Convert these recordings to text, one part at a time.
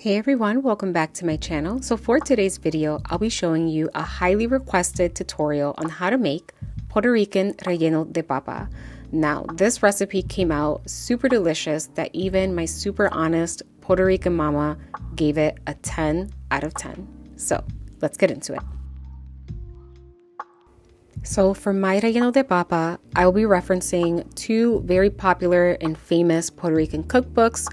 Hey everyone, welcome back to my channel. So for today's video, I'll be showing you a highly requested tutorial on how to make Puerto Rican relleno de papa. Now, this recipe came out super delicious that even my super honest Puerto Rican mama gave it a 10 out of 10. So let's get into it. So for my relleno de papa, I will be referencing two very popular and famous Puerto Rican cookbooks.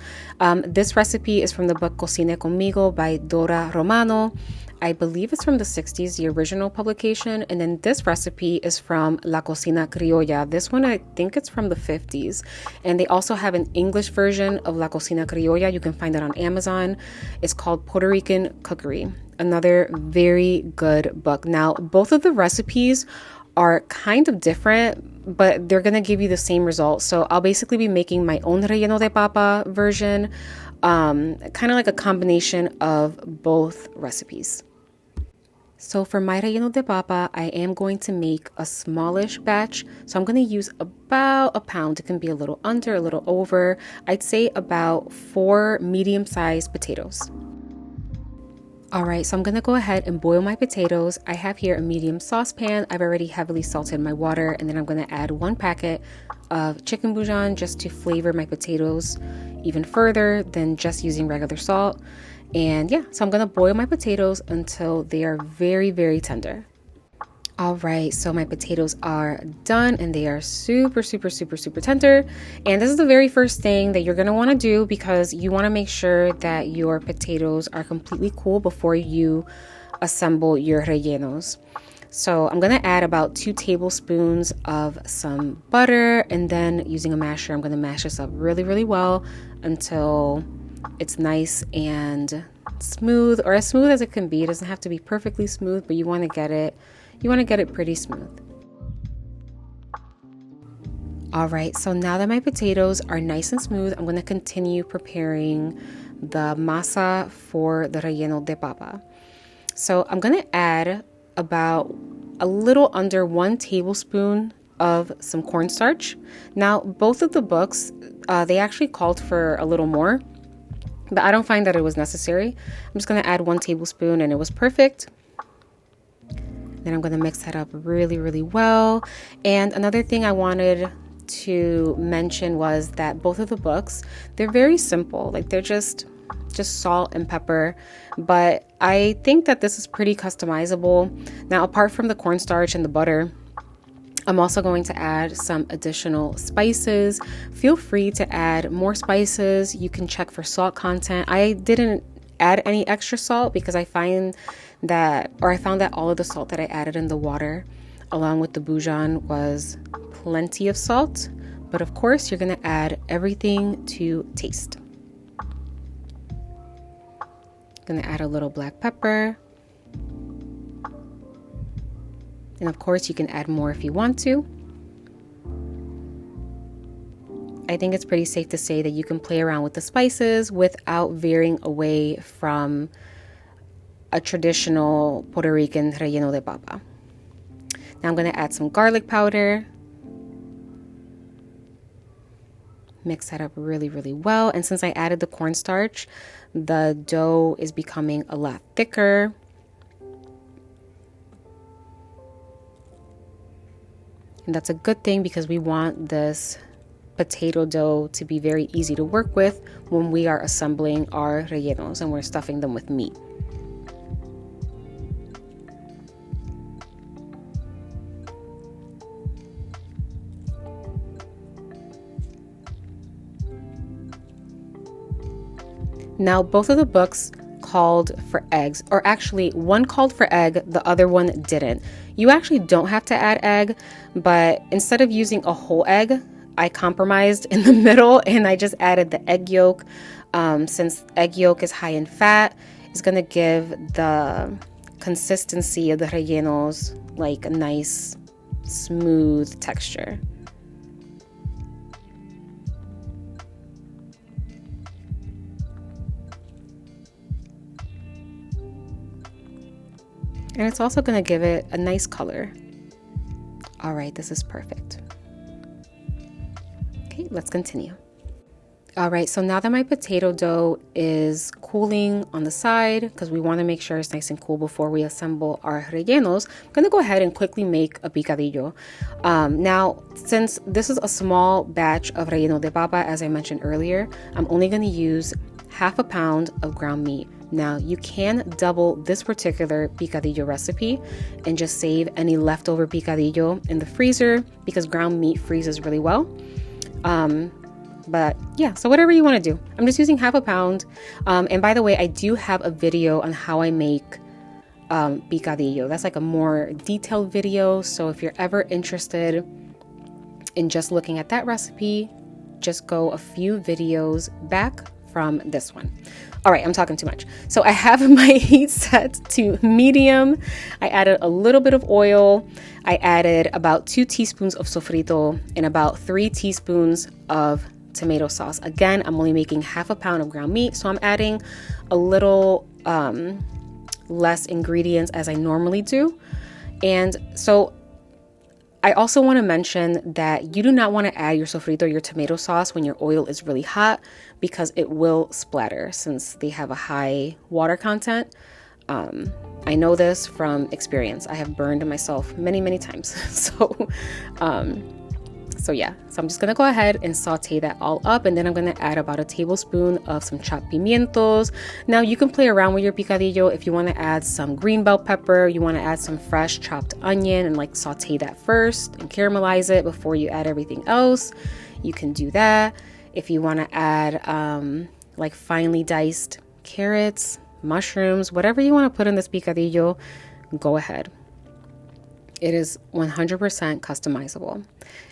This recipe is from the book Cocine Conmigo by Dora Romano. I believe it's from the 60s, the original publication. And then this recipe is from La Cocina Criolla. This one, I think it's from the 50s. And they also have an English version of La Cocina Criolla. You can find it on Amazon. It's called Puerto Rican Cookery. Another very good book. Now, both of the recipes are kind of different, but they're gonna give you the same result. So I'll basically be making my own relleno de papa version, kind of like a combination of both recipes. So for my relleno de papa, I am going to make a smallish batch. So I'm going to use about a pound. It can be a little under, a little over. I'd say about 4 medium-sized potatoes. All right, so I'm gonna go ahead and boil my potatoes. I have here a medium saucepan. I've already heavily salted my water, and then I'm gonna add 1 packet of chicken bouillon just to flavor my potatoes even further than just using regular salt. And yeah, so I'm gonna boil my potatoes until they are very, very tender. All right, so my potatoes are done and they are super, super, super, super tender. And this is the very first thing that you're gonna wanna do because you wanna make sure that your potatoes are completely cool before you assemble your rellenos. So I'm gonna add about 2 tablespoons of some butter, and then using a masher, I'm gonna mash this up really, really well until it's nice and smooth, or as smooth as it can be. It doesn't have to be perfectly smooth, but you wanna get it pretty smooth. All right, so now that my potatoes are nice and smooth, I'm going to continue preparing the masa for the relleno de papa. So I'm going to add about a little under 1 tablespoon of some cornstarch. Now, both of the books, they actually called for a little more, but I don't find that it was necessary. I'm just going to add 1 tablespoon and it was perfect. Then I'm going to mix that up really, really well. And another thing I wanted to mention was that both of the books, they're very simple. Like they're just salt and pepper. But I think that this is pretty customizable. Now, apart from the cornstarch and the butter, I'm also going to add some additional spices. Feel free to add more spices. You can check for salt content. I didn't add any extra salt because I found that all of the salt that I added in the water along with the bouillon was plenty of salt, but of course you're going to add everything to taste. Going to add a little black pepper, and of course you can add more if you want to. I think it's pretty safe to say that you can play around with the spices without veering away from a traditional Puerto Rican relleno de papa. Now I'm going to add some garlic powder. Mix that up really, really well. And since I added the cornstarch, the dough is becoming a lot thicker. And that's a good thing because we want this potato dough to be very easy to work with when we are assembling our rellenos and we're stuffing them with meat. Now, both of the books called for eggs, or actually one called for egg, the other one didn't. You actually don't have to add egg, but instead of using a whole egg, I compromised in the middle and I just added the egg yolk. Since egg yolk is high in fat, it's gonna give the consistency of the rellenos like a nice smooth texture. And it's also going to give it a nice color. All right, this is perfect. Okay, let's continue. All right, so now that my potato dough is cooling on the side, because we want to make sure it's nice and cool before we assemble our rellenos, I'm going to go ahead and quickly make a picadillo. Now, since this is a small batch of relleno de papa, as I mentioned earlier, I'm only going to use half a pound of ground meat. Now, you can double this particular picadillo recipe and just save any leftover picadillo in the freezer because ground meat freezes really well. But yeah, so whatever you want to do. I'm just using half a pound. And by the way, I do have a video on how I make picadillo. That's like a more detailed video. So if you're ever interested in just looking at that recipe, just go a few videos back from this one. All right, I'm talking too much. So I have my heat set to medium. I added a little bit of oil. I added about 2 teaspoons of sofrito and about 3 teaspoons of tomato sauce. Again, I'm only making half a pound of ground meat, so I'm adding a little less ingredients as I normally do. And so I also want to mention that you do not want to add your sofrito, your tomato sauce, when your oil is really hot because it will splatter since they have a high water content. I know this from experience. I have burned myself many, many times. So yeah, so I'm just going to go ahead and saute that all up, and then I'm going to add about a tablespoon of some chopped pimientos. Now you can play around with your picadillo if you want to add some green bell pepper, you want to add some fresh chopped onion and like saute that first and caramelize it before you add everything else. You can do that. If you want to add like finely diced carrots, mushrooms, whatever you want to put in this picadillo, go ahead. It is 100% customizable.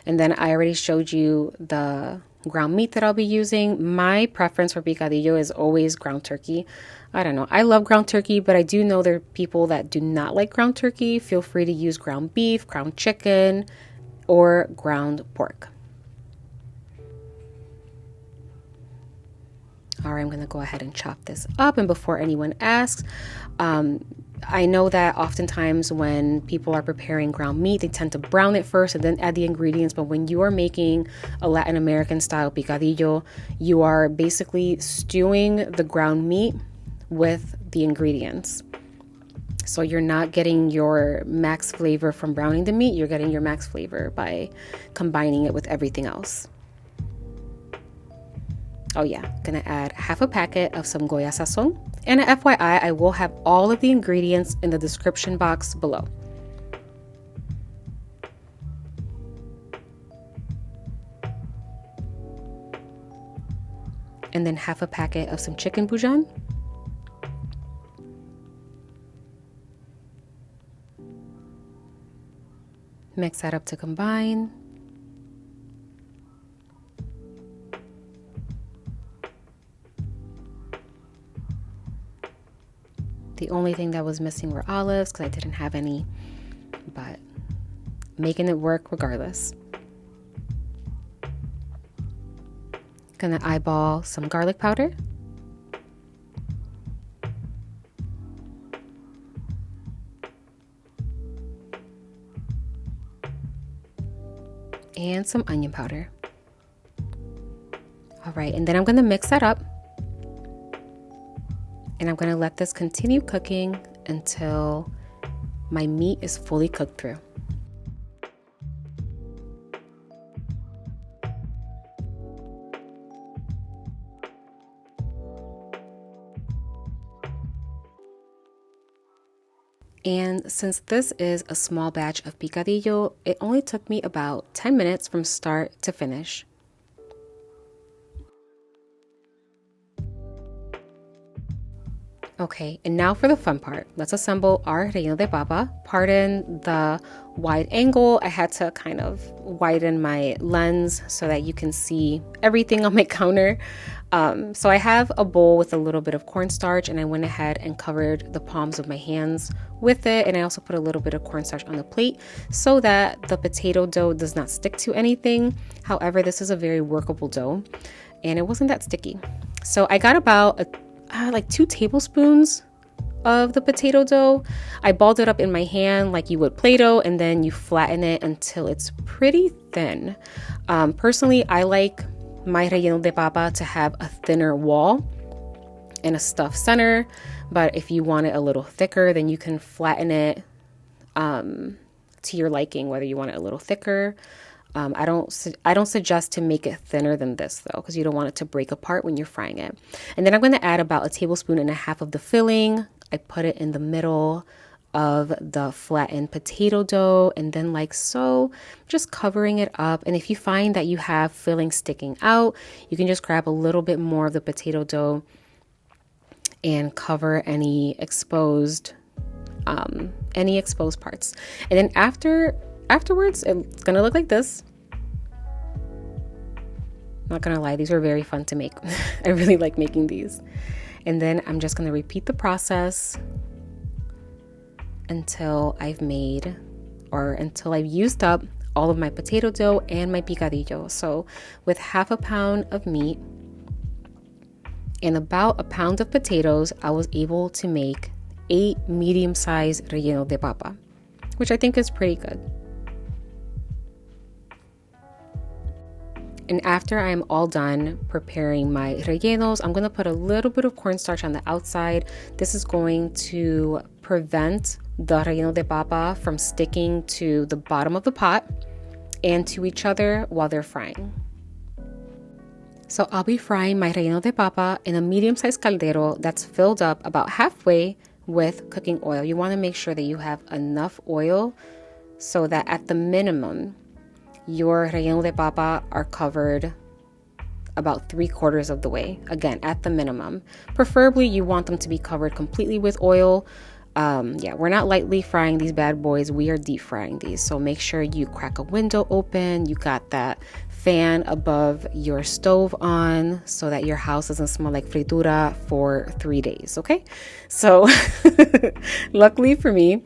And then I already showed you the ground meat that I'll be using. My preference for picadillo is always ground turkey. I don't know. I love ground turkey, but I do know there are people that do not like ground turkey. Feel free to use ground beef, ground chicken, or ground pork. All right, I'm going to go ahead and chop this up. And before anyone asks, I know that oftentimes when people are preparing ground meat, they tend to brown it first and then add the ingredients. But when you are making a Latin American style picadillo, you are basically stewing the ground meat with the ingredients. So you're not getting your max flavor from browning the meat. You're getting your max flavor by combining it with everything else. Oh yeah, gonna add half a packet of some Goya Sazon. And an FYI, I will have all of the ingredients in the description box below. And then half a packet of some chicken bouillon. Mix that up to combine. The only thing that was missing were olives because I didn't have any, but making it work regardless. Gonna eyeball some garlic powder. And some onion powder. All right, and then I'm gonna mix that up. And I'm going to let this continue cooking until my meat is fully cooked through. And since this is a small batch of picadillo, it only took me about 10 minutes from start to finish. Okay, and now for the fun part. Let's assemble our relleno de papa. Pardon the wide angle. I had to kind of widen my lens so that you can see everything on my counter. So I have a bowl with a little bit of cornstarch, and I went ahead and covered the palms of my hands with it. And I also put a little bit of cornstarch on the plate so that the potato dough does not stick to anything. However, this is a very workable dough, and it wasn't that sticky. So I got about like 2 tablespoons of the potato dough. I balled it up in my hand like you would Play-Doh, and then you flatten it until it's pretty thin. Personally, I like my relleno de papa to have a thinner wall and a stuffed center, but if you want it a little thicker, then you can flatten it to your liking, whether you want it a little thicker. I don't suggest to make it thinner than this though, because you don't want it to break apart when you're frying it. And then I'm going to add about 1.5 tablespoons of the filling. I put it in the middle of the flattened potato dough, and then like so, just covering it up. And if you find that you have filling sticking out, you can just grab a little bit more of the potato dough and cover any exposed parts. And then afterwards, it's gonna look like this. Not gonna lie, these are very fun to make. I really like making these. And then I'm just gonna repeat the process until I've used up all of my potato dough and my picadillo. So with 1/2 pound of meat and about 1 pound of potatoes, I was able to make 8 medium-sized relleno de papa, which I think is pretty good. And after I'm all done preparing my rellenos, I'm going to put a little bit of cornstarch on the outside. This is going to prevent the relleno de papa from sticking to the bottom of the pot and to each other while they're frying. So I'll be frying my relleno de papa in a medium-sized caldero that's filled up about halfway with cooking oil. You want to make sure that you have enough oil so that at the minimum, your relleno de papa are covered about 3/4 of the way. Again, at the minimum. Preferably, you want them to be covered completely with oil. We're not lightly frying these bad boys. We are deep frying these. So make sure you crack a window open. You got that fan above your stove on so that your house doesn't smell like fritura for 3 days, okay? So luckily for me,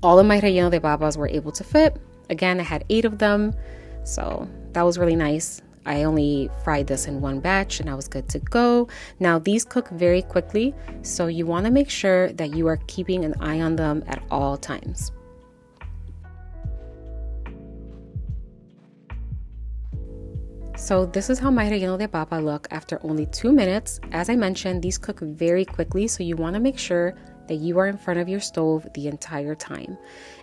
all of my relleno de papas were able to fit. Again, I had 8 of them, so that was really nice. I only fried this in one batch and I was good to go. Now these cook very quickly, so you want to make sure that you are keeping an eye on them at all times. So this is how my relleno de papa look after only 2 minutes. As I mentioned, these cook very quickly, so you want to make sure that you are in front of your stove the entire time.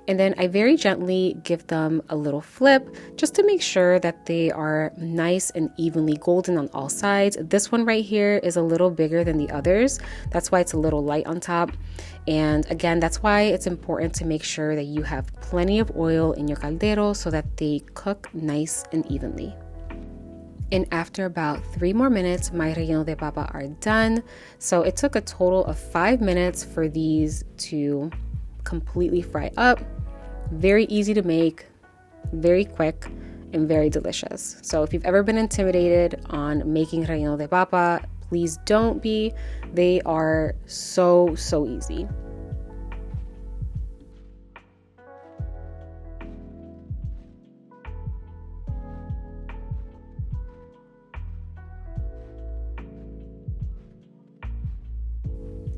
And then I very gently give them a little flip just to make sure that they are nice and evenly golden on all sides. This one right here is a little bigger than the others. That's why it's a little light on top. And again, that's why it's important to make sure that you have plenty of oil in your caldero so that they cook nice and evenly. And after about 3 more minutes, my relleno de papa are done. So it took a total of 5 minutes for these to completely fry up. Very easy to make, very quick, and very delicious. So if you've ever been intimidated on making relleno de papa, please don't be. They are so easy.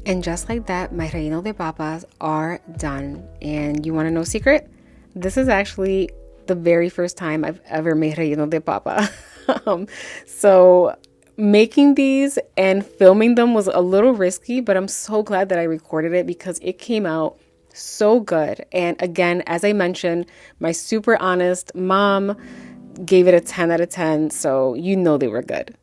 And just like that, my relleno de papas are done. And you want to know a secret? This is actually the very first time I've ever made relleno de papa. So making these and filming them was a little risky, but I'm so glad that I recorded it because it came out so good. And again, as I mentioned, my super honest mom gave it a 10 out of 10. So you know they were good.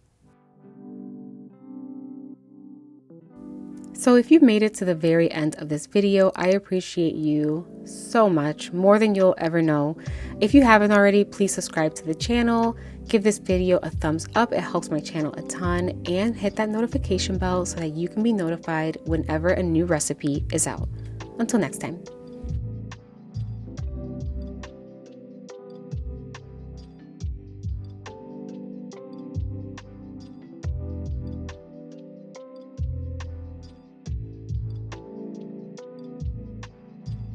So if you've made it to the very end of this video, I appreciate you so much, more than you'll ever know. If you haven't already, please subscribe to the channel, give this video a thumbs up, it helps my channel a ton, and hit that notification bell so that you can be notified whenever a new recipe is out. Until next time.